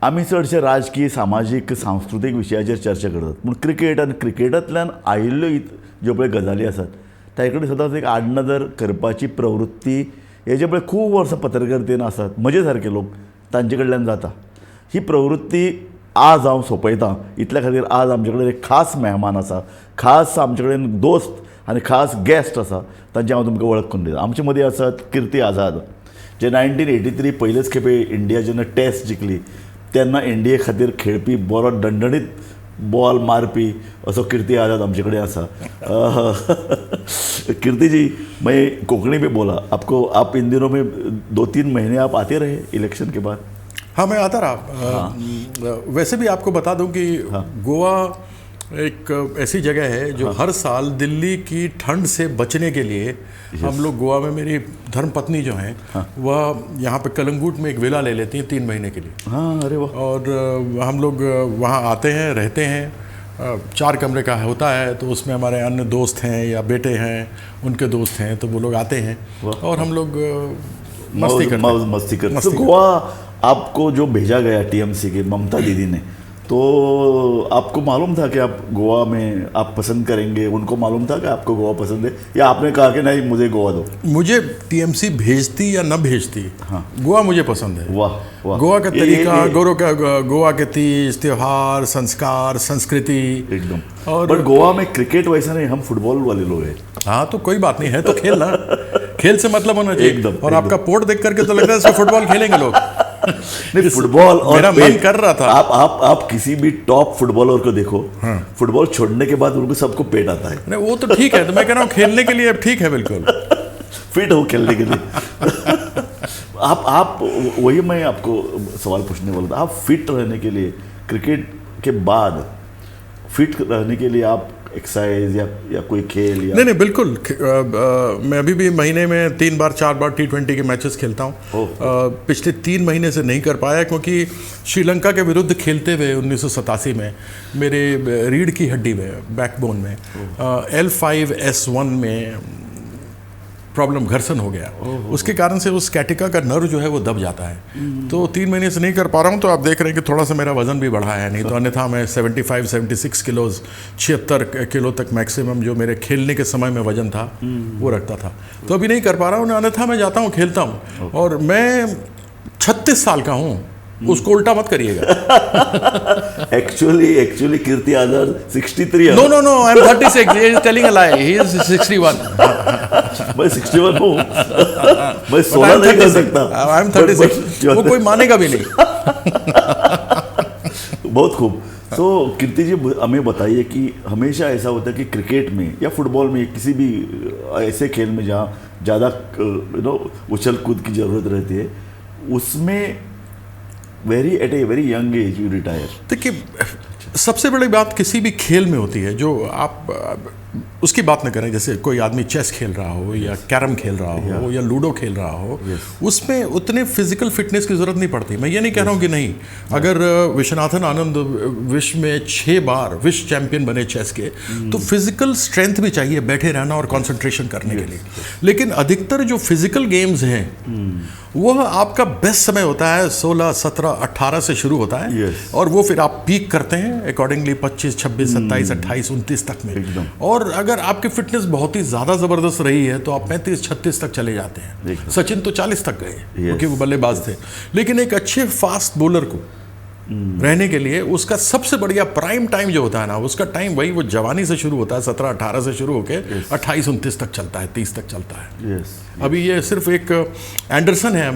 आमी चडशे राजकीय सामाजीक सांस्कृतीक विशयाचेर चर्चा करतात, पूण क्रिकेट आनी क्रिकेटांतल्यान आयिल्ल्यो ज्यो पळय गजाली आसात ताचे कडेन सदांच एक आडनदर करपाची प्रवृत्ती हेजे पळय खूब वर्सां पत्रकारितेन आसात. म्हजे सारके लोक तांचे कडल्यान जाता. ही प्रवृत्ती आज हांव सोंपयतां. इतल्या खातीर आज आमचे कडेन एक खास मेहमान आसा, खास आमचे कडेन दोस्त आनी खास गेस्ट आसा, तांची हांव तुमकां वळख करून दितां. आमचे मदीं आसात कीर्ती आझाद, जे 1983 पयलेच खेपे इंडिया जेन्ना टेस्ट जिखली तेन्ना इंडिये खातीर खेळपी बरो दणदणीत बॉल मारपी असो कीर्ती आझाद आमचे कडेन आसा. कीर्ति जी, मैं कोंकणी में बोला आपको, आप इन दिनों में 2-3 महीने आप आते रहे इलेक्शन के बाद? हाँ, मैं आता रहा. वैसे भी आपको बता दूं कि गोवा एक ऐसी जगह है जो हर साल दिल्ली की ठंड से बचने के लिए हम लोग गोवा में, मेरी धर्मपत्नी जो हैं वह यहाँ पे कलंगूट में एक विला ले लेती हैं 3 महीने के लिए. हाँ, अरे वाह. और हम लोग वहाँ आते हैं, रहते हैं. 4 कमरे का होता है, तो उसमें हमारे अन्य दोस्त हैं या बेटे हैं, उनके दोस्त हैं, तो वो लोग आते हैं और हम लोग मस्ती करते हैं. तो गोवा आपको जो भेजा गया टीएमसी की ममता दीदी ने, तो आपको मालूम था कि आप गोवा में आप पसंद करेंगे? उनको मालूम था कि आपको गोवा पसंद है, या आपने कहा कि नहीं मुझे गोवा दो? मुझे टीएमसी भेजती या न भेजती, हाँ, गोवा मुझे पसंद है. वाह वाह. गोवा का तरीका, गोवा के तीज त्योहार, संस्कार, संस्कृति एकदम. और बट गोवा में क्रिकेट वैसा नहीं, हम फुटबॉल वाले लोग हैं. हाँ, तो कोई बात नहीं है, तो खेलना. खेल से मतलब होना चाहिए एकदम. और आपका पोर्ट देख करके तो लगता है इसको फुटबॉल खेलेंगे लोग. नहीं, फुटबॉल और मेरा मन कर रहा था. आप किसी भी टॉप फुटबॉलर को देखो, हाँ, फुटबॉल छोड़ने के बाद उनको सबको पेट आता है. नहीं, वो तो ठीक है, तो मैं कह रहा हूँ खेलने के लिए ठीक है, बिल्कुल फिट हो खेलने के लिए. आप वही मैं आपको सवाल पूछने वाला था. आप फिट रहने के लिए क्रिकेट के बाद फिट रहने के लिए आप एक्सरसाइज या कोई खेल या? नहीं, बिल्कुल. मैं अभी भी महीने में 3 बार 4 बार T20 के मैचेस खेलता हूँ. पिछले 3 महीने से नहीं कर पाया क्योंकि श्रीलंका के विरुद्ध खेलते हुए 1987 में मेरे रीढ़ की हड्डी में, बैकबोन में, L5S1 में प्रॉब्लम, घर्षण हो गया. उसके कारण से उस स्कैटिका का नर्व जो है वो दब जाता है. तो 3 महीने से नहीं कर पा रहा हूँ. तो आप देख रहे हैं कि थोड़ा सा मेरा वजन भी बढ़ा है, नहीं तो अन्यथा मैं 75-76 किलोज, 76 किलो तक मैक्सिमम जो मेरे खेलने के समय में वजन था वो रखता था. तो अभी नहीं कर पा रहा हूँ, अन्यथा मैं जाता हूँ, खेलता हूँ. और मैं 36 साल का हूँ, उसको उल्टा मत करिएगा. एक्चुअली कीर्ति आझाद 63 है. No, I am 36. He is telling a lie. He is 61. मैं 61 हूँ. मैं 16 नहीं कर सकता. I am 36. वो कोई मानेगा भी नहीं. बहुत खूब. तो कीर्ति जी, हमें बताइए कि हमेशा ऐसा होता है कि क्रिकेट में या फुटबॉल में, किसी भी ऐसे खेल में जहाँ ज़्यादा उछल कूद की ज़रूरत रहती है, उसमें at a very young age you retire. देखिए, सबसे बड़ी बात किसी भी खेल में होती है, जो आप उसकी बात न करें. जैसे कोई आदमी चेस खेल रहा हो या कैरम खेल रहा हो या लूडो खेल रहा हो, उसमें उतने फिजिकल फिटनेस की ज़रूरत नहीं पड़ती. मैं ये नहीं कह रहा हूँ कि नहीं. अगर विश्वनाथन आनंद विश्व में 6 बार विश्व चैंपियन बने चेस के, तो फिजिकल स्ट्रेंथ भी चाहिए बैठे रहना और कंसंट्रेशन करने के लिए. लेकिन अधिकतर जो फिजिकल गेम्स हैं वह आपका बेस्ट समय होता है 16, 17, 18 से शुरू होता है. और वो फिर आप पीक करते हैं अकॉर्डिंगली 25, 26, 27, 28, 29 तक में. और अगर आपकी फिटनेस बहुत ही ज़्यादा ज़बरदस्त रही है तो आप 35, 36 तक चले जाते हैं. सचिन तो 40 तक गए क्योंकि वो बल्लेबाज थे. लेकिन एक अच्छे फास्ट बॉलर को रहने के लिए उसका सबसे बढ़िया प्राइम टाइम जो होता है ना, उसका टाइम वही वो जवानी से शुरू होता है, 17-18 से शुरू होकर 28-29 तक चलता है, 30 तक चलता है. अभी ये सिर्फ एक एंडरसन है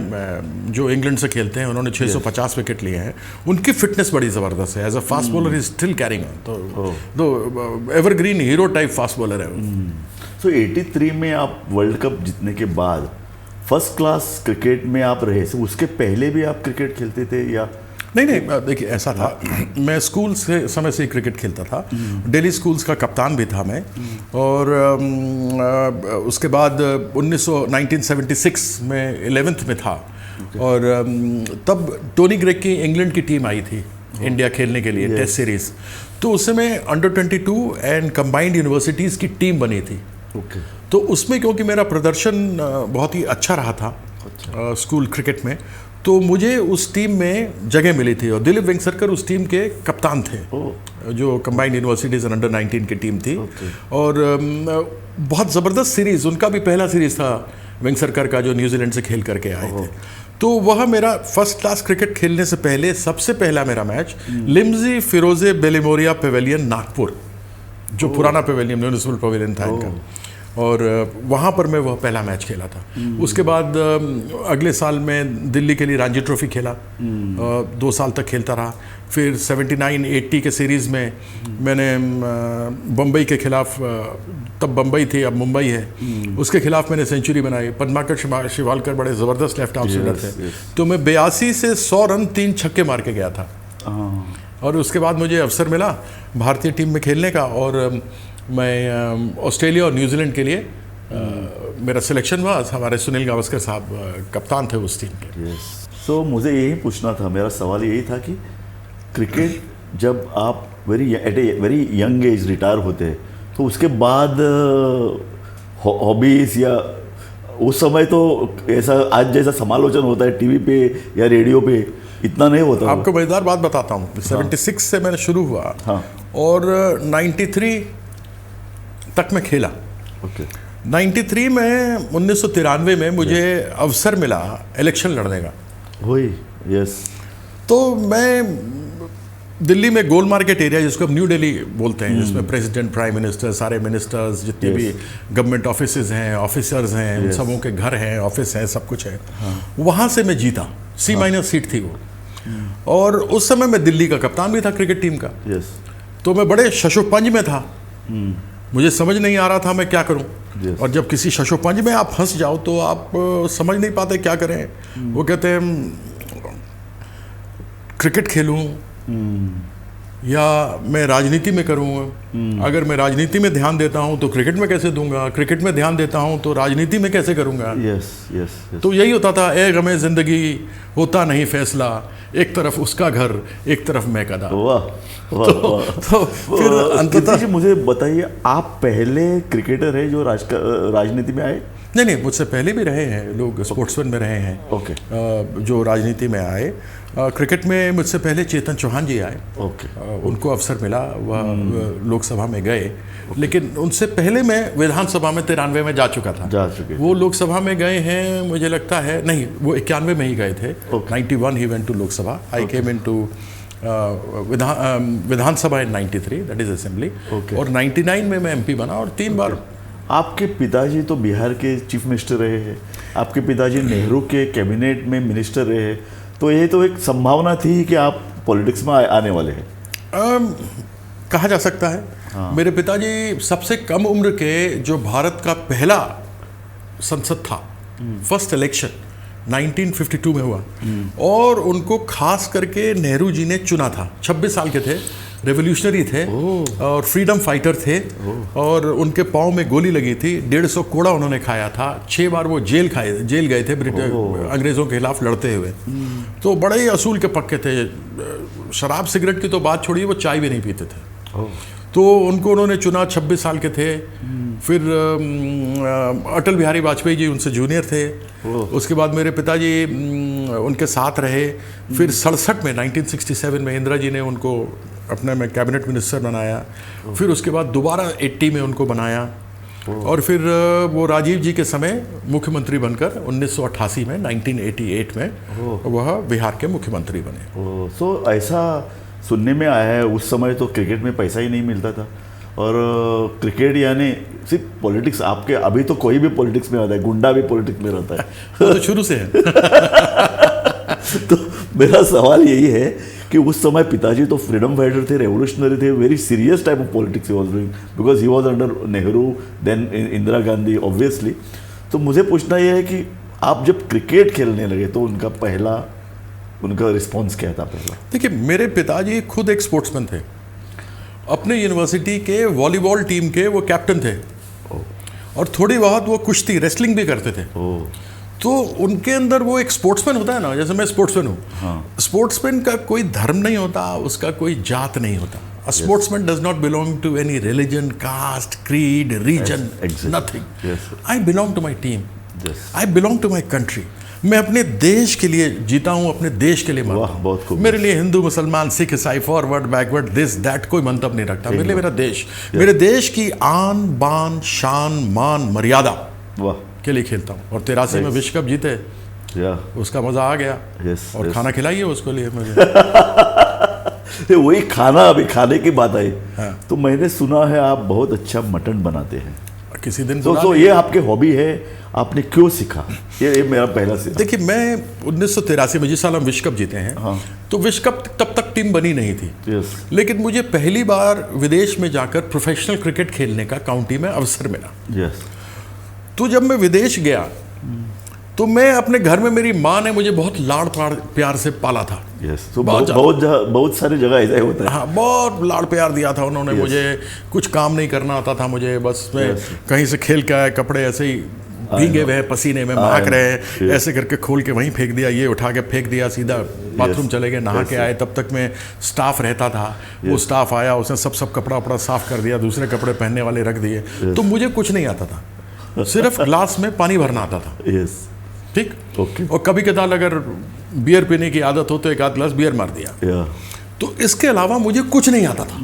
जो इंग्लैंड से खेलते हैं, उन्होंने 650 विकेट लिए हैं. उनकी फिटनेस बड़ी ज़बरदस्त है. As a fast bowler is still carrying on. तो evergreen hero type fast bowler है. सो 83 में आप वर्ल्ड कप जीतने के बाद फर्स्ट क्लास क्रिकेट में आप रहे. उसके पहले भी आप क्रिकेट खेलते थे या? नहीं, देखिए ऐसा था. मैं स्कूल से समय से ही क्रिकेट खेलता था. दिल्ली स्कूल्स का कप्तान भी था मैं. और उसके बाद 1976 में 11th में था. और तब टोनी ग्रेग की इंग्लैंड की टीम आई थी इंडिया खेलने के लिए टेस्ट सीरीज. तो उस समय अंडर-22 एंड कंबाइंड यूनिवर्सिटीज़ की टीम बनी थी. तो उसमें क्योंकि मेरा प्रदर्शन बहुत ही अच्छा रहा था स्कूल क्रिकेट में, तो मुझे उस टीम में जगह मिली थी और दिलीप वेंगसरकर उस टीम के कप्तान थे, जो कंबाइंड यूनिवर्सिटीज़ अंडर 19 की टीम थी। और बहुत ज़बरदस्त सीरीज़, उनका भी पहला सीरीज़ था वेंगसरकर का, जो न्यूजीलैंड से खेल करके आए थे। तो वह मेरा फर्स्ट क्लास क्रिकेट खेलने से पहले सबसे पहला मेरा मैच लिम्जी फिरोजे बेलिमोरिया पेवेलियन नागपुर, जो पुराना पेवेलियन म्यूनिसिपल पेवेलियन था इनका, और वहाँ पर मैं वह पहला मैच खेला था। उसके बाद अगले साल मैं दिल्ली के लिए रणजी ट्रॉफी खेला, 2 साल तक खेलता रहा। फिर 79-80 के सीरीज़ में मैंने बम्बई के खिलाफ, तब बम्बई थी अब मुंबई है, उसके खिलाफ मैंने सेंचुरी बनाई। पद्माकर शिवालकर बड़े ज़बरदस्त लेफ्ट आर्म स्पिनर थे। तो मैं 82 से 100 रन 3 छक्के मार के गया था। और उसके बाद मुझे अवसर मिला भारतीय टीम में खेलने का, और मैं ऑस्ट्रेलिया और न्यूजीलैंड के लिए मेरा सिलेक्शन हुआ। हमारे सुनील गावस्कर साहब कप्तान थे उस टीम के। सो मुझे यही पूछना था, मेरा सवाल यही था कि क्रिकेट जब आप at a very young age retire होते हैं, तो उसके बाद हॉबीज़ या उस समय तो ऐसा आज जैसा समालोचन होता है टीवी पे या रेडियो पे, इतना नहीं होता। आपको मज़ेदार बात बताता हूँ। 76 से मैंने शुरू हुआ, और 93 तक मैं खेला। 93 में 1993 में मुझे अवसर मिला इलेक्शन लड़ने का। वही, यस। तो मैं दिल्ली में गोल मार्केट एरिया, जिसको अब न्यू दिल्ली बोलते हैं, जिसमें प्रेसिडेंट, प्राइम मिनिस्टर, सारे मिनिस्टर्स, जितने भी गवर्नमेंट ऑफिसेज हैं, ऑफिसर्स हैं, उन सबों के घर हैं, ऑफिस है, सब कुछ है। वहाँ से मैं जीता, C- सीट थी वो। और उस समय मैं दिल्ली का कप्तान भी था क्रिकेट टीम का। तो मैं बड़े शशोपंज में था, मुझे समझ नहीं आ रहा था मैं क्या करूं। और जब किसी शशोपंज में आप फंस जाओ तो आप समझ नहीं पाते क्या करें। वो कहते हैं क्रिकेट खेलूं या मैं राजनीति में करूं। अगर मैं राजनीति में ध्यान देता हूं तो क्रिकेट में कैसे दूंगा, क्रिकेट में ध्यान देता हूं तो राजनीति में कैसे करूंगा। तो यही होता था, ए गमे जिंदगी होता नहीं फैसला, एक तरफ उसका घर एक तरफ मैं कदा। तो फिर अंततः मुझे बताइए, आप पहले क्रिकेटर है जो राजनीति में आए? नहीं, मुझसे पहले भी रहे हैं लोग, स्पोर्ट्समैन में रहे हैं जो राजनीति में आए। क्रिकेट में मुझसे पहले चेतन चौहान जी आए। उनको अवसर मिला, वह लोकसभा में गए, लेकिन उनसे पहले मैं विधानसभा में 93 में जा चुका था। वो लोकसभा में गए हैं, मुझे लगता है, नहीं, वो 91 में ही गए थे। 91 he went to Lok Sabha. I came in to Vidhan Sabha in 93, that is assembly. और 99 में मैं MP बना, और 3 बार। आपके पिताजी तो बिहार के चीफ मिनिस्टर रहे हैं, आपके पिताजी नेहरू के कैबिनेट में मिनिस्टर रहे हैं, तो ये तो एक संभावना थी कि आप पॉलिटिक्स में आने वाले हैं। कहा जा सकता है। मेरे पिताजी सबसे कम उम्र के जो भारत का पहला संसद था, फर्स्ट इलेक्शन 1952 में हुआ, और उनको खास करके नेहरू जी ने चुना था। 26 साल के थे, रेवोल्यूशनरी थे और फ्रीडम फाइटर थे, और उनके पाँव में गोली लगी थी, 150 कोड़ा उन्होंने खाया था, 6 बार वो जेल गए थे अंग्रेज़ों के खिलाफ लड़ते हुए। तो बड़े ही असूल के पक्के थे। शराब सिगरेट की तो बात छोड़िए, वो चाय भी नहीं पीते थे। तो उनको उन्होंने चुना, 26 साल के थे। फिर अटल बिहारी वाजपेयी जी उनसे जूनियर थे। उसके बाद मेरे पिताजी उनके साथ रहे। फिर 67 में 1967 में इंदिरा जी ने उनको अपने में कैबिनेट मिनिस्टर बनाया। फिर उसके बाद दोबारा 80 में उनको बनाया, और फिर वो राजीव जी के समय मुख्यमंत्री बनकर 1988 में 1988 में वह बिहार के मुख्यमंत्री बने। सो ऐसा सुनने में आया है, उस समय तो क्रिकेट में पैसा ही नहीं मिलता था, और क्रिकेट यानी सिर्फ पॉलिटिक्स। आपके अभी तो कोई भी पॉलिटिक्स में आता है, गुंडा भी पॉलिटिक्स में रहता है। वो तो शुरू से है। तो मेरा सवाल यही है कि उस समय पिताजी तो फ्रीडम फाइटर थे, रेवोल्यूशनरी थे, very serious type of politics he was doing, because he was under Nehru, then Indira Gandhi obviously. तो मुझे पूछना यह है कि आप जब क्रिकेट खेलने लगे तो उनका रिस्पॉन्स क्या था पहला? देखिए, मेरे पिताजी खुद एक स्पोर्ट्समैन थे। अपने यूनिवर्सिटी के वॉलीबॉल टीम के वो कैप्टन थे, और थोड़ी बहुत वो कुश्ती, रेसलिंग भी करते थे। तो उनके अंदर वो एक स्पोर्ट्समैन होता है ना, जैसे मैं स्पोर्ट्समैन हूँ। स्पोर्ट्समैन का कोई धर्म नहीं होता, उसका कोई जात नहीं होता। A sportsman does not belong to any religion, caste, creed, region, nothing. I belong to my team. I belong to my country. मैं अपने देश के लिए जीता हूँ, अपने देश के लिए मरता वाह, हूँ। बहुत खूब। मेरे लिए हिंदू मुसलमान सिख ईसाई फॉरवर्ड बैकवर्ड दिस दैट कोई मंतव्य नहीं रखता। मेरे लिए मेरा देश, मेरे देश की आन बान शान मान मर्यादा वाह, के लिए खेलता हूँ। और 83 में विश्व कप जीते, या उसका मजा आ गया। यस, और खाना खिलाइए उसको लिए मुझे। वही खाना, अभी खाने की बात आई हाँ। तो मैंने सुना है आप बहुत अच्छा मटन बनाते हैं। किसी दिन तो बुला ये आपके हॉबी है, आपने क्यों सीखा? ये मेरा पहला से। देखिए, मैं 1983 में जिस साल हम विश्व कप जीते हैं, हाँ। तो विश्व कप तब तक टीम बनी नहीं थी। यस, लेकिन मुझे पहली बार विदेश में जाकर प्रोफेशनल क्रिकेट खेलने का काउंटी में अवसर मिला। यस, तो जब मैं विदेश गया तो मैं अपने घर में, मेरी माँ ने मुझे बहुत लाड़ प्यार से पाला था। यस। तो बहुत बहुत सारी जगह ऐसा ही होता है। हाँ, बहुत लाड़ प्यार दिया था उन्होंने। Yes. मुझे कुछ काम नहीं करना आता था मुझे, बस मैं Yes. कहीं से खेल के आए, कपड़े ऐसे ही भीगे हुए हैं, पसीने में महक रहे हैं, Yes. ऐसे करके खोल के वहीं फेंक दिया, ये उठा के फेंक दिया, सीधा बाथरूम चले गए, नहा के आए। तब तक में स्टाफ रहता था, वो स्टाफ आया, उसने सब कपड़ा वपड़ा साफ कर दिया, दूसरे कपड़े पहनने वाले रख दिए। तो मुझे कुछ नहीं आता था, सिर्फ ग्लास में पानी भरना आता था। यस, ठीक, ओके, और कभी कदार अगर बियर पीने की आदत हो तो एक आध ग्लास बियर मार दिया। या तो इसके अलावा मुझे कुछ नहीं आता था।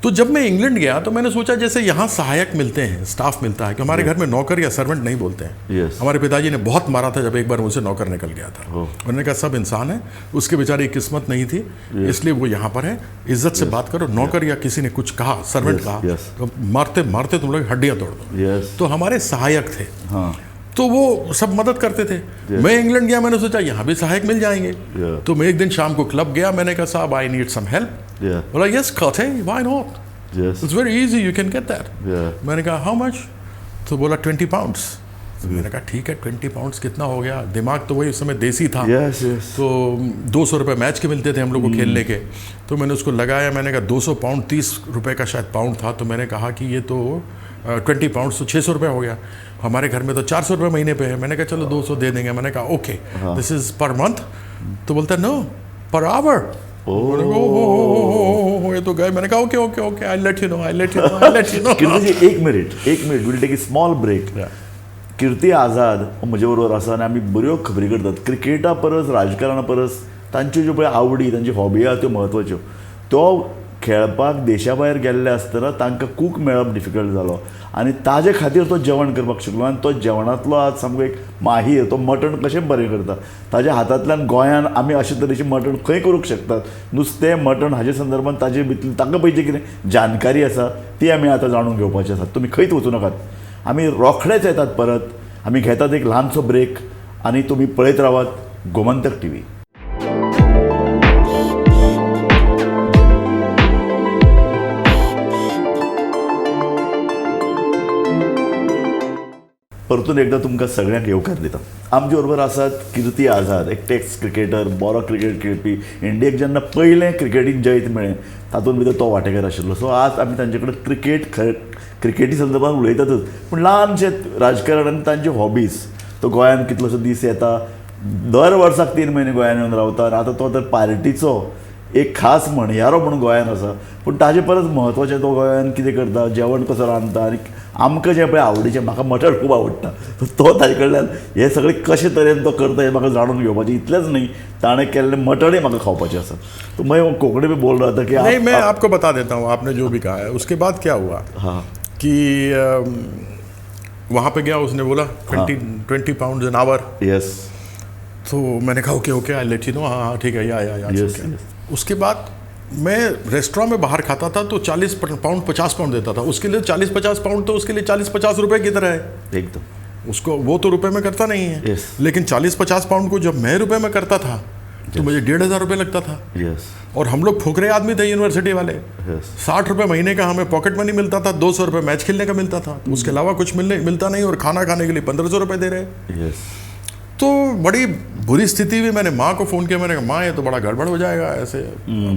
तो जब मैं इंग्लैंड गया तो मैंने सोचा, जैसे यहाँ सहायक मिलते हैं, स्टाफ मिलता है, कि हमारे घर में नौकर या सर्वेंट नहीं बोलते हैं। यस, हमारे पिताजी ने बहुत मारा था जब एक बार मुझसे नौकर निकल गया था। ओह। उन्होंने कहा सब इंसान है, उसके बेचारे की किस्मत नहीं थी, इसलिए वो यहाँ पर है, इज्जत से बात करो। नौकर या किसी ने कुछ कहा, सर्वेंट Yes, कहा, yes. तो मारते मारते तुम लोग हड्डियाँ तोड़ दो। यस, तो हमारे सहायक थे, हाँ, तो वो सब मदद करते थे। मैं इंग्लैंड गया, मैंने सोचा यहाँ भी सहायक मिल जाएंगे। Yeah. तो मैं एक दिन शाम को क्लब गया, मैंने कहा साहब आई नीड सम हेल्प। या बोला यस कथे, why not, yes, it's very easy, you can get that. या मैंने कहा हाउ मच? तो बोला 20 पाउंड्स। तो मैंने कहा ठीक है, 20 पाउंड्स कितना हो गया? दिमाग तो वही उस समय देसी था। यस, यस, तो 200 रुपये मैच के मिलते थे हम लोग को खेलने के। तो मैंने उसको लगाया, मैंने कहा 200 पाउंड, 30 रुपये का शायद पाउंड था। तो मैंने कहा कि ये तो 20 पाउंड तो 600 रुपये हो गया। हमारे घर में तो 400 रुपये महीने पे है। मैंने कहा चलो 200 दे देंगे। मैंने कहा okay, this is per month. तो बोलता नो, पर आवर। ये तो गए। मैंने कहा okay okay okay, I let you know, I let you know, I let you know. Kirti ji, एक minute will take small break. Kirti Azad म्हजे बरोबर आसा आनी आमी बऱ्यो खबरी करतात. क्रिकेटा परस, राजकारणा परस तांच्यो ज्यो पळय आवडी, तांच्यो हॉबी आहा त्यो म्हत्वाच्यो. तो खेळपाक देशा भायर गेल्ले आसतना तांकां कूक मेळप डिफिकल्ट जालो आनी ताजे खातीर तो जेवण करपाक शिकलो. आनी तो जेवणांतलो आज सामको एक माहीर. तो मटण कशें बरें करता. ताज्या हातांतल्यान गोंयांत आमी अशे तरेचें मटण खंय करूंक शकतात. नुस्तें, मटण हाजे संदर्भांत ताजे भितर तांकां पयलीं कितें जानकारी आसा ती आमी आतां जाणून घेवपाची आसात. तुमी खंयच वचूं नाकात. आमी रोखडेच येतात परत. आमी घेतात एक ल्हानसो ब्रेक आनी तुमी पळयत रावात गोमंतक टीव्ही. परतून एकदा तुमकां सगळ्यांक येवकार दिता. आमचे बरोबर आसात कीर्ती आझाद, एक टेस्ट क्रिकेटर, बरो क्रिकेट खेळपी. इंडियेक जेन्ना पयलें क्रिकेटीक जैत मेळ्ळें तातूंत भितर तो वांटेकार आशिल्लो. सो आज आमी तांचे कडेन क्रिकेटी संदर्भात उलयतातच, पूण ल्हानशे राजकारण आनी तांचे हॉबीज. तो गोंयांत कितलोसो दीस येता, दर वर्साक 3 म्हयने गोंयांत येवन रावता. आनी आतां तो तर पार्टीचो एक खास म्हणयारो म्हणून गोंयांत आसा. पूण ताजे परस म्हत्वाचें तो गोंयांत कितें करता, जेवण कसो रांदता आनी आमकां जें पळय आवडीचें, म्हाका मटण खूब आवडटा. तो ताजे कडल्यान हें सगळें कशे तरेन तो करता हें म्हाका जाणून घेवपाचें. इतलेंच न्ही, ताणें केल्लें मटणूय म्हाका खावपाचें आसा. तो मैं कोंकणी भी बोल रहा था कि नहीं, मैं आपको बता देता हूँ आपने जो भी कहा है. उसके बाद क्या हुआ हाँ कि वहाँ पे गया, उसने बोला 20 पाउंड एन आवर. यस. तो मैंने कहा okay okay, I let you no. हाँ ठीक है, या Yes, ठीक है. yes. उसके बाद मैं रेस्टोरेंट में बाहर खाता था तो 40 पाउंड 50 पाउंड देता था. उसके लिए 40-50 पाउंड तो उसके लिए 40-50 रुपए की तरह है. एकदम. उसको वो तो रुपए में करता नहीं है. Yes. लेकिन 40-50 पाउंड को जब मैं रुपए में करता था तो मुझे 1,500 रुपये लगता था. यस. और हम लोग फुकरे आदमी थे यूनिवर्सिटी वाले. यस. 60 रुपये महीने का हमें पॉकेट मनी मिलता था. 200 रुपये मैच खेलने का मिलता था. उसके अलावा कुछ मिलता नहीं. और खाना खाने के लिए 1,500 रुपये दे रहे. यस. तो बड़ी बुरी स्थिति में मैंने माँ को फ़ोन किया. मैंने कहा माँ ये तो बड़ा गड़बड़ हो जाएगा ऐसे.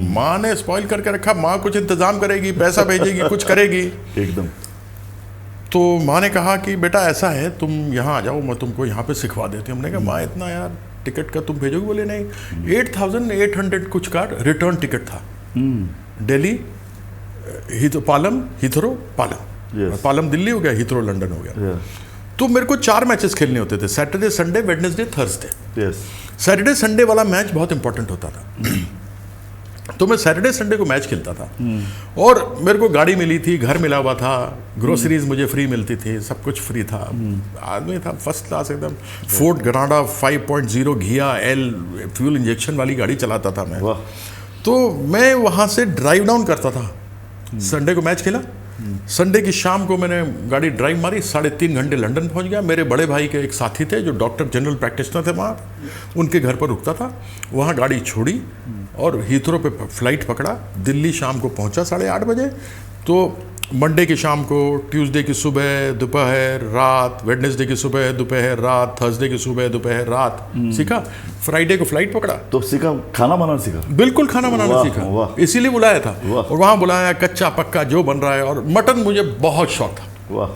माँ ने स्पॉइल करके रखा. माँ कुछ इंतज़ाम करेगी, पैसा भेजेगी, कुछ करेगी. एकदम. तो माँ ने कहा कि बेटा ऐसा है, तुम यहाँ आ जाओ, मैं तुमको यहाँ पे सिखवा देती हूँ. हमने कहा माँ इतना यार टिकट का तुम भेजोगे? बोले नहीं. 8,800 कुछ का रिटर्न टिकट था. दिल्ली पालम, हीथ्रो, पालम. Yes. पालम दिल्ली हो गया, हीथ्रो लंदन हो गया. Yeah. तो मेरे को 4 मैचेस खेलने होते थे, Saturday, Sunday, Wednesday, Thursday. Yes. Saturday Sunday वाला मैच बहुत इंपॉर्टेंट होता था। तो मैं सैटरडे संडे को मैच खेलता था और मेरे को गाड़ी मिली थी, घर मिला हुआ था, ग्रोसरीज मुझे फ्री मिलती थी, सब कुछ फ्री था। आदमी था फर्स्ट क्लास एकदम। फोर्ड ग्रांडा 5.0 घिया एल फ्यूल इंजेक्शन वाली गाड़ी चलाता था मैं। वाह। तो मैं वहाँ से ड्राइव डाउन करता था। संडे को मैच खेला, संडे की शाम को मैंने गाड़ी ड्राइव मारी, 3.5 घंटे लंदन पहुंच गया। मेरे बड़े भाई के एक साथी थे जो डॉक्टर जनरल प्रैक्टिशनर थे वहाँ, उनके घर पर रुकता था। वहाँ गाड़ी छोड़ी और हीथ्रो पे फ्लाइट पकड़ा, दिल्ली शाम को पहुंचा 8:30 बजे। तो मंडे की शाम को, ट्यूसडे की सुबह, दोपहर, रात, वेडनेसडे की सुबह, दोपहर, रात, थर्सडे की सुबह, दोपहर, रात सीखा। फ्राइडे को फ्लाइट पकड़ा, तो सीखा, खाना बनाना सीखा। बिल्कुल खाना बनाना वाह, सीखा, वाह। इसीलिए बुलाया था। वाह। और वहाँ बुलाया, कच्चा पक्का जो बन रहा है। और मटन मुझे बहुत शौक था, वाह।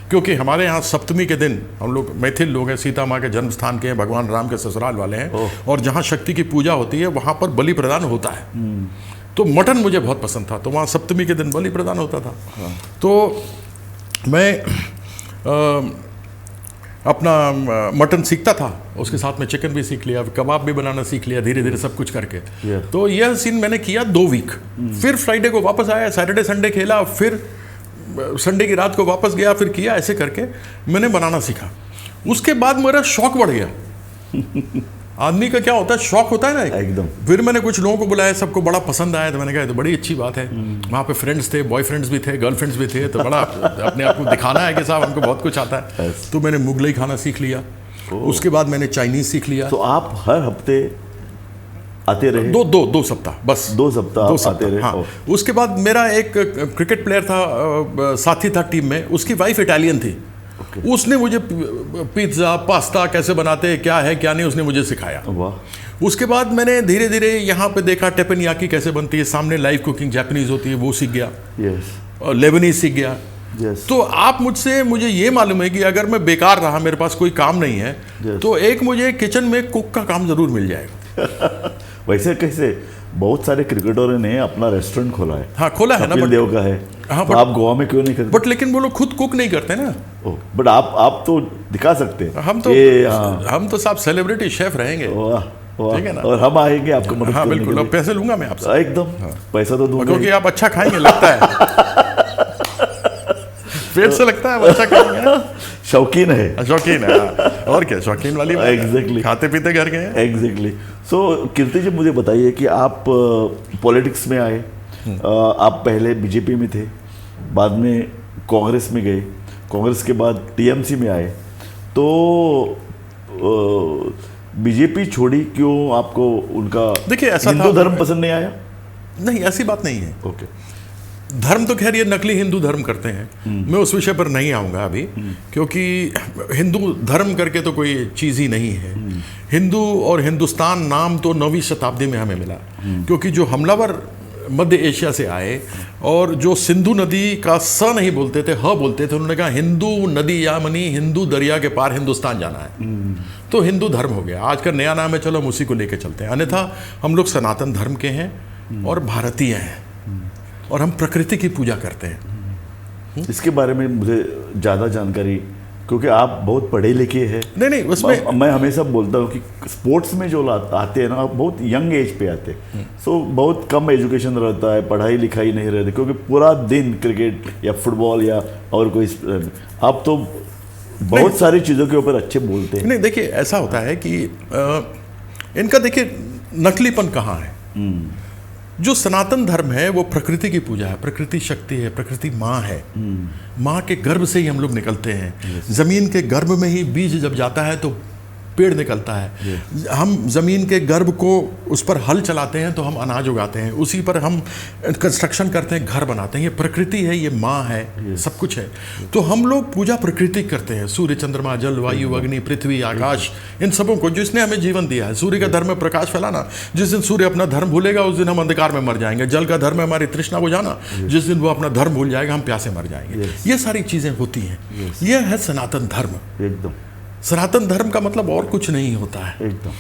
क्योंकि हमारे यहाँ सप्तमी के दिन, हम लोग मैथिल लोग हैं, सीता माँ के जन्म स्थान के हैं, भगवान राम के ससुराल वाले हैं, और जहाँ शक्ति की पूजा होती है वहाँ पर बलि प्रदान होता है। तो मटन मुझे बहुत पसंद था, तो वहाँ सप्तमी के दिन बलि प्रदान होता था। तो मैं अपना मटन सीखता था, उसके साथ में चिकन भी सीख लिया, कबाब भी बनाना सीख लिया, धीरे धीरे सब कुछ करके। तो यह सीन मैंने किया 2 वीक। फिर फ्राइडे को वापस आया, सैटरडे संडे खेला, फिर संडे की रात को वापस गया, फिर किया, ऐसे करके मैंने बनाना सीखा। उसके बाद मेरा शौक बढ़ गया। आदमी का क्या होता है, शौक होता है ना एकदम। फिर मैंने कुछ लोगों को बुलाया, सबको बड़ा पसंद आया, तो मैंने कहा तो बड़ी अच्छी बात है। वहाँ पे फ्रेंड्स थे, बॉयफ्रेंड्स भी थे, गर्लफ्रेंड्स भी थे, तो बड़ा अपने आप को दिखाना है कि साहब हमको बहुत कुछ आता है। तो मैंने मुगलई खाना सीख लिया, उसके बाद मैंने चाइनीज सीख लिया। तो आप हर हफ्ते आते रहे? 2 सप्ताह, बस 2 सप्ताह आते रहे। हाँ। उसके बाद मेरा एक क्रिकेट प्लेयर था, साथी था टीम में, उसकी वाइफ इटालियन थी। उसने मुझे पिज्ज़ा, पास्ता कैसे बनाते हैं, क्या है क्या नहीं, उसने मुझे सिखाया। वाह। उसके बाद मैंने धीरे धीरे यहाँ पे देखा टेपनयाकी कैसे बनती है, सामने लाइव कुकिंग जापानीज होती है, वो सीख गया। यस। और लेबनीज सीख गया। यस। तो आप मुझे ये मालूम है कि अगर मैं बेकार रहा, मेरे पास कोई काम नहीं है, तो एक मुझे किचन में कुक का काम जरूर मिल जाएगा। वैसे कैसे बहुत सारे क्रिकेटरों ने अपना रेस्टोरेंट खोला है। हाँ, खोला है ना, कपिल देव का है। हाँ, तो आप गोवा में क्यों नहीं करते? बट लेकिन वो लोग खुद कुक नहीं करते ना। बट आप तो दिखा सकते हैं। हम तो साहब सेलिब्रिटी शेफ रहेंगे। वाह, वाह। ठीक है ना? और हम आएंगे आपको मदद हाँ करने बिल्कुल, के और लिए। पैसे लूंगा मैं आपसे एकदम। पैसा तो दूंगा, क्योंकि आप अच्छा खाएंगे लगता है। पेट से लगता है अच्छा खाएंगे। शौकीन है। शौकीन है, और क्या, शौकीन वाली बात है। Exactly. खाते पीते घर के हैं। एग्जैक्टली। सो कीर्ति जी, मुझे बताइए कि आप पॉलिटिक्स में आए। आप पहले बीजेपी में थे, बाद में कांग्रेस में गए, कांग्रेस के बाद टीएमसी में आए। तो बीजेपी छोड़ी क्यों? आपको उनका देखिए ऐसा हिंदू था, धर्म पसंद नहीं आया? नहीं ऐसी बात नहीं है। ओके। धर्म तो खैर ये नकली हिंदू धर्म करते हैं, मैं उस विषय पर नहीं आऊँगा अभी, क्योंकि हिंदू धर्म करके तो कोई चीज़ ही नहीं है। हिंदू और हिंदुस्तान नाम तो 9वीं शताब्दी में हमें मिला, क्योंकि जो हमलावर मध्य एशिया से आए और जो सिंधु नदी का स नहीं बोलते थे, ह बोलते थे, उन्होंने कहा हिंदू नदी यामनी, हिंदू दरिया के पार हिंदुस्तान जाना है, तो हिंदू धर्म हो गया। आज का नया नाम है, चलो हम उसी को लेके चलते हैं। अन्यथा हम लोग सनातन धर्म के हैं और भारतीय हैं, और हम प्रकृति की पूजा करते हैं। इसके बारे में मुझे ज़्यादा जानकारी, क्योंकि आप बहुत पढ़े लिखे हैं। नहीं उसमें मैं हमेशा बोलता हूँ कि स्पोर्ट्स में जो आते हैं ना, बहुत यंग एज पे आते हैं। सो बहुत कम एजुकेशन रहता है, पढ़ाई लिखाई नहीं रहती, क्योंकि पूरा दिन क्रिकेट या फुटबॉल या और कोई आप तो बहुत सारी चीज़ों के ऊपर अच्छे बोलते हैं। नहीं देखिए, ऐसा होता है कि इनका देखिए नकलीपन कहाँ है। जो सनातन धर्म है वो प्रकृति की पूजा है, प्रकृति शक्ति है, प्रकृति माँ है। माँ के गर्भ से ही हम लोग निकलते हैं। जमीन के गर्भ में ही बीज जब जाता है तो पेड़ निकलता है। हम जमीन के गर्भ को, उस पर हल चलाते हैं तो हम अनाज उगाते हैं, उसी पर हम कंस्ट्रक्शन करते हैं, घर बनाते हैं। ये प्रकृति है, ये माँ है, सब कुछ है। तो हम लोग पूजा प्रकृति करते हैं, सूर्य, चंद्रमा, जल, वायु, अग्नि, पृथ्वी, आकाश, इन सबों को, जिसने हमें जीवन दिया है। सूर्य का धर्म है प्रकाश फैलाना, जिस दिन सूर्य अपना धर्म भूलेगा उस दिन हम अंधकार में मर जाएंगे। जल का धर्म है हमारी तृष्णा बुझाना, जिस दिन वो अपना धर्म भूल जाएगा हम प्यासे मर जाएंगे। ये सारी चीजें होती हैं। ये है सनातन धर्म। एकदम। सनातन धर्म का मतलब और कुछ नहीं होता है। एकदम।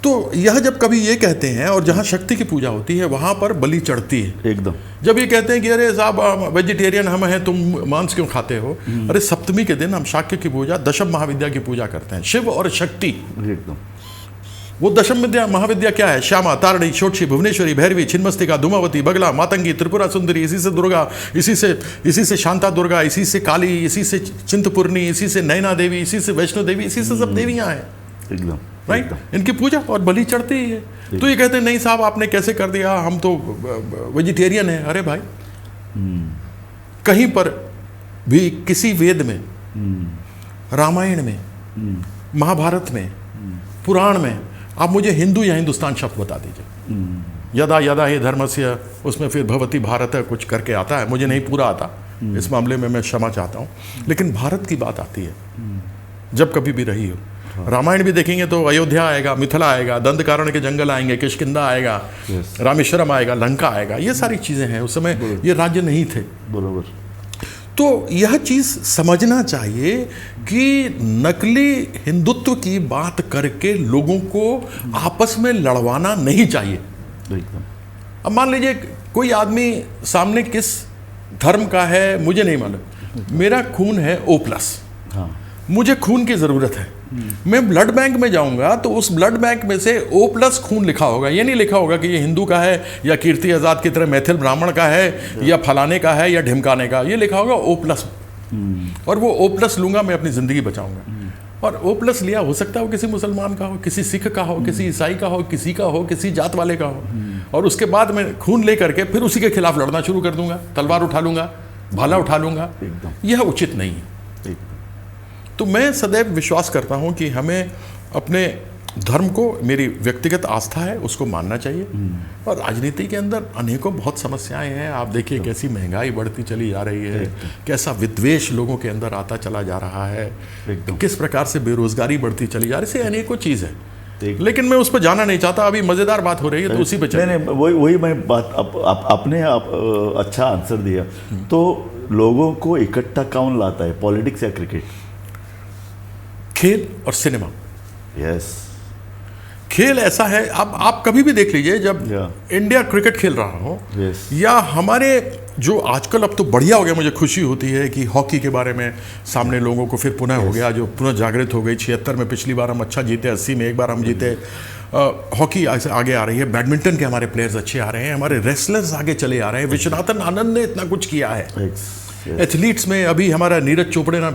तो यह जब कभी ये कहते हैं और जहाँ शक्ति की पूजा होती है वहाँ पर बलि चढ़ती है। एकदम। जब ये कहते हैं कि अरे साहब वेजिटेरियन हम हैं, तुम मांस क्यों खाते हो? अरे सप्तमी के दिन हम शाक्य की पूजा, दशम महाविद्या की पूजा करते हैं, शिव और शक्ति। एकदम। वो दशम विद्या महाविद्या क्या है? श्यामा, तारणी, षोडशी, भुवनेश्वरी, भैरवी, छिन्नमस्तिका, धूमावती, बगला, मातंगी, त्रिपुरा सुंदरी, इसी से दुर्गा, इसी से शांता दुर्गा, इसी से काली, इसी से चिंतपूर्णी, इसी से नैना देवी, इसी से वैष्णो देवी, इसी से सब देवियां हैं। एकदम। राइट। इनकी पूजा और बलि चढ़ती ही है। तो ये कहते हैं नहीं साहब आपने कैसे कर दिया, हम तो वेजिटेरियन हैं। अरे भाई, कहीं पर भी किसी वेद में, रामायण में, महाभारत में, पुराण में आप मुझे हिंदू या हिंदुस्तान शब्द बता दीजिए। यदा यदा हे धर्मस्य, उसमें फिर भवती भारत कुछ करके आता है, मुझे नहीं पूरा आता, इस मामले में मैं क्षमा चाहता हूँ। लेकिन भारत की बात आती है जब कभी भी रही हो। रामायण भी देखेंगे तो अयोध्या आएगा, मिथिला आएगा, दंडकारण्य के जंगल आएंगे, किष्किंधा आएगा, रामेश्वरम आएगा, लंका आएगा, ये सारी चीज़ें हैं। उस समय ये राज्य नहीं थे। बरोबर। तो यह चीज़ समझना चाहिए कि नकली हिंदुत्व की बात करके लोगों को आपस में लड़वाना नहीं चाहिए। एकदम। अब मान लीजिए कोई आदमी सामने किस धर्म का है मुझे नहीं मालूम, मेरा खून है O+, हाँ, मुझे खून की ज़रूरत है, मैं ब्लड बैंक में जाऊंगा तो उस ब्लड बैंक में से O+ खून लिखा होगा। ये नहीं लिखा होगा कि ये हिंदू का है या कीर्ति आज़ाद की तरह मैथिल ब्राह्मण का है या फलाने का है या ढिमकाने का। ये लिखा होगा O+, और वो O+ लूंगा, मैं अपनी ज़िंदगी बचाऊंगा। और O+ लिया हो सकता हो किसी मुसलमान का हो, किसी सिख का हो, किसी ईसाई का हो, किसी का हो, किसी जात वाले का हो, और उसके बाद मैं खून ले करके फिर उसी के खिलाफ लड़ना शुरू कर दूंगा, तलवार उठा लूंगा, भाला उठा लूंगा। यह उचित नहीं है। तो मैं सदैव विश्वास करता हूं कि हमें अपने धर्म को, मेरी व्यक्तिगत आस्था है, उसको मानना चाहिए। और राजनीति के अंदर अनेकों बहुत समस्याएं हैं। आप देखिए कैसी महंगाई बढ़ती चली जा रही है, कैसा विद्वेष लोगों के अंदर आता चला जा रहा है, किस प्रकार से बेरोजगारी बढ़ती चली जा रही है, अनेकों चीज़ है। लेकिन मैं उस पर जाना नहीं चाहता। अभी मज़ेदार बात हो रही है तो उसी पे चलें। नहीं, वही मैं बात आपने अच्छा आंसर दिया। तो लोगों को इकट्ठा कौन लाता है, पॉलिटिक्स या क्रिकेट? खेल और सिनेमा। यस। खेल ऐसा है, आप कभी भी देख लीजिए, जब इंडिया क्रिकेट खेल रहा हो, या हमारे जो आजकल अब तो बढ़िया हो गया, मुझे खुशी होती है कि हॉकी के बारे में सामने लोगों को फिर पुनः हो गया, जो पुनः जागृत हो गई। 76 में पिछली बार हम अच्छा जीते, 80 में एक बार हम जीते। हॉकी आगे आ रही है, बैडमिंटन के हमारे प्लेयर्स अच्छे आ रहे हैं, हमारे रेसलर्स आगे चले आ रहे हैं। विश्वनाथन आनंद ने इतना कुछ किया है। एथलीट्स में अभी हमारा नीरज चोपड़े ने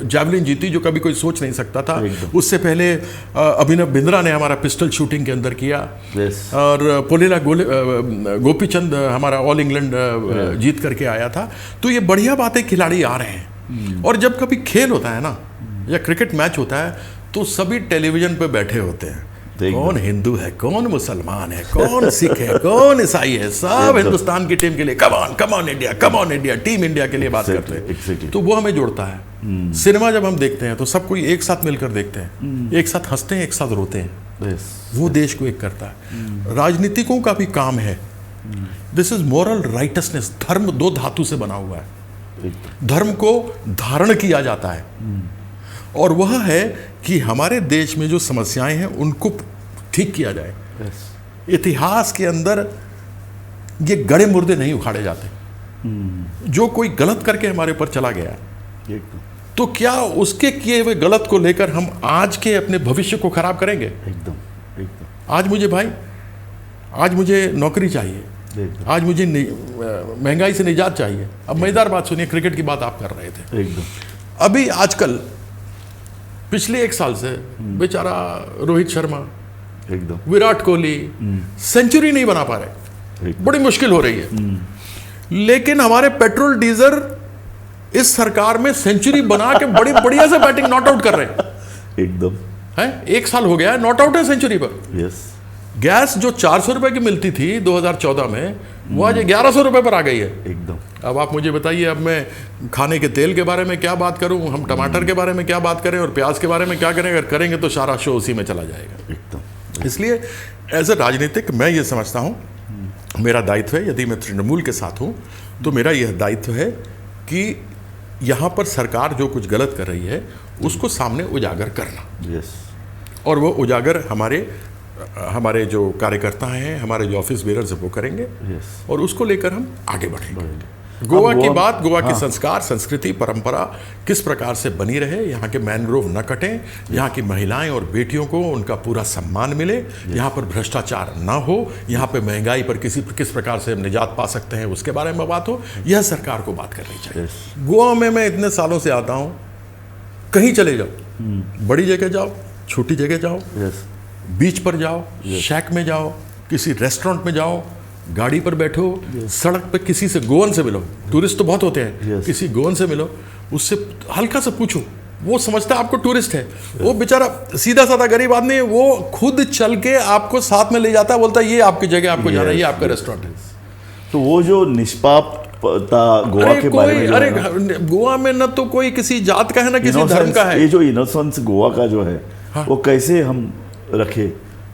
जैवलिन जीती, जो कभी कोई सोच नहीं सकता था। उससे पहले अभिनव बिंद्रा ने हमारा पिस्टल शूटिंग के अंदर किया। और पोलेला गोपीचंद हमारा ऑल इंग्लैंड जीत करके आया था। तो ये बढ़िया बातें, खिलाड़ी आ रहे हैं। और जब कभी खेल होता है ना, या क्रिकेट मैच होता है, तो सभी टेलीविजन पे बैठे होते हैं। कौन हिंदू है, कौन मुसलमान है, कौन सिख है, कौन ईसाई है, सब हिंदुस्तान की टीम के लिए come on India, come on India, team India के लिए बात करते हैं। तो वो हमें जोड़ता है। सिनेमा जब हम देखते हैं तो सब कोई एक साथ मिलकर देखते हैं, एक साथ हंसते हैं, एक साथ रोते हैं। वो देश को एक करता है। राजनीतिकों का भी काम है, दिस इज मॉरल राइटसनेस। धर्म 2 धातु से बना हुआ है। धर्म को धारण किया जाता है, और वह है कि हमारे देश में जो समस्याएं हैं उनको ठीक किया जाए। इतिहास के अंदर ये गड़े मुर्दे नहीं उखाड़े जाते। जो कोई गलत करके हमारे ऊपर चला गया, तो क्या उसके किए हुए गलत को लेकर हम आज के अपने भविष्य को खराब करेंगे? एकदम। आज मुझे नौकरी चाहिए, आज मुझे महंगाई से निजात चाहिए। अब मजेदार बात सुनिए, क्रिकेट की बात आप कर रहे थे। अभी आजकल पिछले 1 साल से बेचारा रोहित शर्मा, विराट कोहली सेंचुरी नहीं बना पा रहे, बड़ी मुश्किल हो रही है। लेकिन हमारे पेट्रोल डीजल इस सरकार में सेंचुरी बना के बड़ी बढ़िया से बैटिंग नॉट आउट कर रहे हैं। एकदम है, 1 साल हो गया है, नॉट आउट है सेंचुरी पर। यस। गैस जो 400 रुपए की मिलती थी 2014 में, वो आज 1100 रुपए पर आ गई है। एकदम। अब आप मुझे बताइए, अब मैं खाने के तेल के बारे में क्या बात करूं, हम टमाटर के बारे में क्या बात करें, और प्याज के बारे में क्या करें? अगर करेंगे तो सारा शो उसी में चला जाएगा। एकदम। इसलिए एज ए राजनीतिक मैं ये समझता हूं, मेरा दायित्व है, यदि मैं तृणमूल के साथ हूं तो मेरा यह दायित्व है कि यहाँ पर सरकार जो कुछ गलत कर रही है उसको सामने उजागर करना। यस। और वो उजागर हमारे हमारे जो कार्यकर्ता हैं, हमारे जो ऑफिस बेरर्स हैं वो करेंगे Yes. और उसको लेकर हम आगे बढ़ेंगे। गोवा की बात, गोवा की संस्कार, संस्कृति, परंपरा किस प्रकार से बनी रहे, यहाँ के मैनग्रोव न कटें, यहाँ की महिलाएं और बेटियों को उनका पूरा सम्मान मिले, यहाँ पर भ्रष्टाचार ना हो, यहाँ पे महंगाई पर किस प्रकार से हम निजात पा सकते हैं उसके बारे में बात हो, यह सरकार को बात करनी चाहिए। गोवा में मैं इतने सालों से आता हूँ, कहीं चले जाओ, बड़ी जगह जाओ, छोटी जगह जाओ, Yes. बीच पर जाओ, शैक में जाओ, किसी रेस्टोरेंट में जाओ, गाड़ी पर बैठो, सड़क पे किसी से गोवन से मिलो, टूरिस्ट तो बहुत होते हैं, Yes. किसी गोवन से मिलो, उससे हल्का सा पूछो, वो समझता है आपको टूरिस्ट है, वो बेचारा सीधा साधा गरीब आदमी है, वो खुद चल के आपको साथ में ले जाता है, बोलता है ये आपकी जगह, आपको जाना है, ये आपका रेस्टोरेंट है। तो वो जो निष्पापता गोवा के बारे में जो है ना, गोवा में न तो कोई किसी जात का है ना किसी धर्म का है। ये जो इनोसेंस गोवा का जो है वो कैसे हम रखे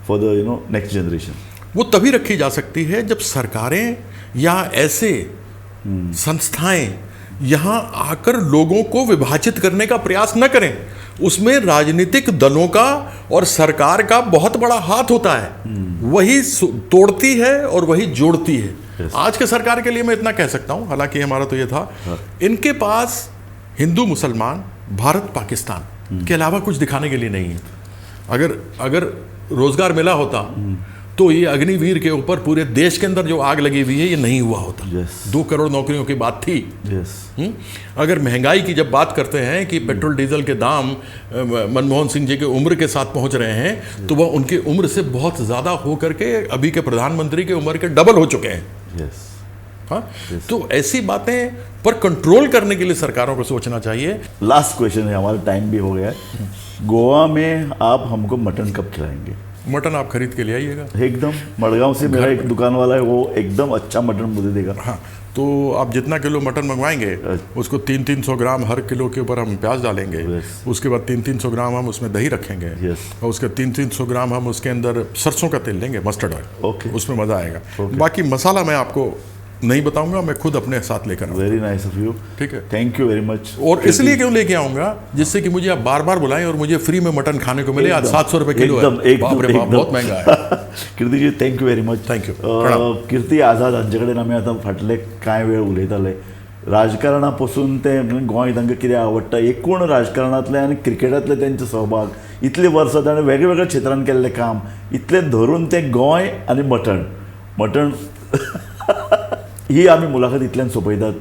फॉर द नेक्स्ट जनरेशन? वो तभी रखी जा सकती है जब सरकारें या ऐसे संस्थाएं यहाँ आकर लोगों को विभाजित करने का प्रयास न करें। उसमें राजनीतिक दलों का और सरकार का बहुत बड़ा हाथ होता है, वही तोड़ती है और वही जोड़ती है। आज के सरकार के लिए मैं इतना कह सकता हूँ, हालांकि हमारा तो ये था, इनके पास हिंदू मुसलमान, भारत पाकिस्तान के अलावा कुछ दिखाने के लिए नहीं है। अगर रोजगार मिला होता तो ये अग्निवीर के ऊपर पूरे देश के अंदर जो आग लगी हुई है ये नहीं हुआ होता। 2 करोड़ नौकरियों की बात थी। अगर महंगाई की जब बात करते हैं कि पेट्रोल डीजल के दाम मनमोहन सिंह जी की उम्र के साथ पहुंच रहे हैं, तो वह उनकी उम्र से बहुत ज़्यादा हो करके अभी के प्रधानमंत्री की उम्र के डबल हो चुके हैं। हाँ, तो ऐसी बातें पर कंट्रोल करने के लिए सरकारों को सोचना चाहिए। लास्ट क्वेश्चन है, हमारा टाइम भी हो गया है। गोवा में आप हमको मटन कब खिलाएंगे? मटन आप खरीद के ले आइएगा एकदम। मड़गांव से मेरा एक दुकान वाला है, वो एकदम अच्छा मटन मुझे देगा। हाँ, तो आप जितना किलो मटन मंगवाएंगे उसको 300-300 ग्राम हर किलो के ऊपर हम प्याज डालेंगे। उसके बाद 300-300 ग्राम हम उसमें दही रखेंगे और उसके 300-300 ग्राम हम उसके अंदर सरसों का तेल लेंगे, मस्टर्ड ऑयल। उसमें मज़ा आएगा। बाकी मसाला मैं आपको नहीं बताऊंगा, मैं खुद अपने साथ लेकर आऊंगा। Very nice of you. ठीक है, थैंक यू वेरी मच। और इसलिए क्यों लेके आऊंगा, जिससे कि मुझे आप बार बार बुलाएं और मुझे फ्री में मटन खाने को मिले। आज 700 रुपये किलो है, बाप रे बाप, बहुत महंगा है। Kirti ji, thank you very much. Thank you. Kirti Azad हांचे कडेन आमी आतां फाटले कांय वेळ उलयताले राजकारणा पासून ते गोंय तांकां कितें आवडटा, एकूण राजकारणांतले आनी क्रिकेटांतले तेंचो सहभाग, इतले वर्सां ताणें वेगवेगळ्या क्षेत्रांत केल्लें काम, इतले धरून ते गोंय आनी मटण ही आमी मुलाखतींतल्यान सोंपयतात।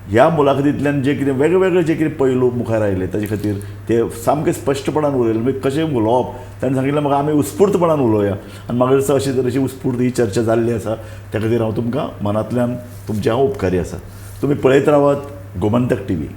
ह्या मुलाखतींतल्यान जे कितें वेगवेगळे जे कितें पैलू मुखार आयले ताचे खातीर ते सामकें स्पश्टपणान उलयले। म्हणजे कशें उलोवप, ताणें सांगिल्लें म्हाका आमी उत्स्फूर्तपणान उलोवया, आनी म्हाका दिसता अशी तरेची उत्स्फूर्त ही चर्चा जाल्ली आसा। त्या खातीर हांव तुमकां मनांतल्यान तुमचे हांव उपकारी आसा। तुमी पळयत रावात गोमंतक TV।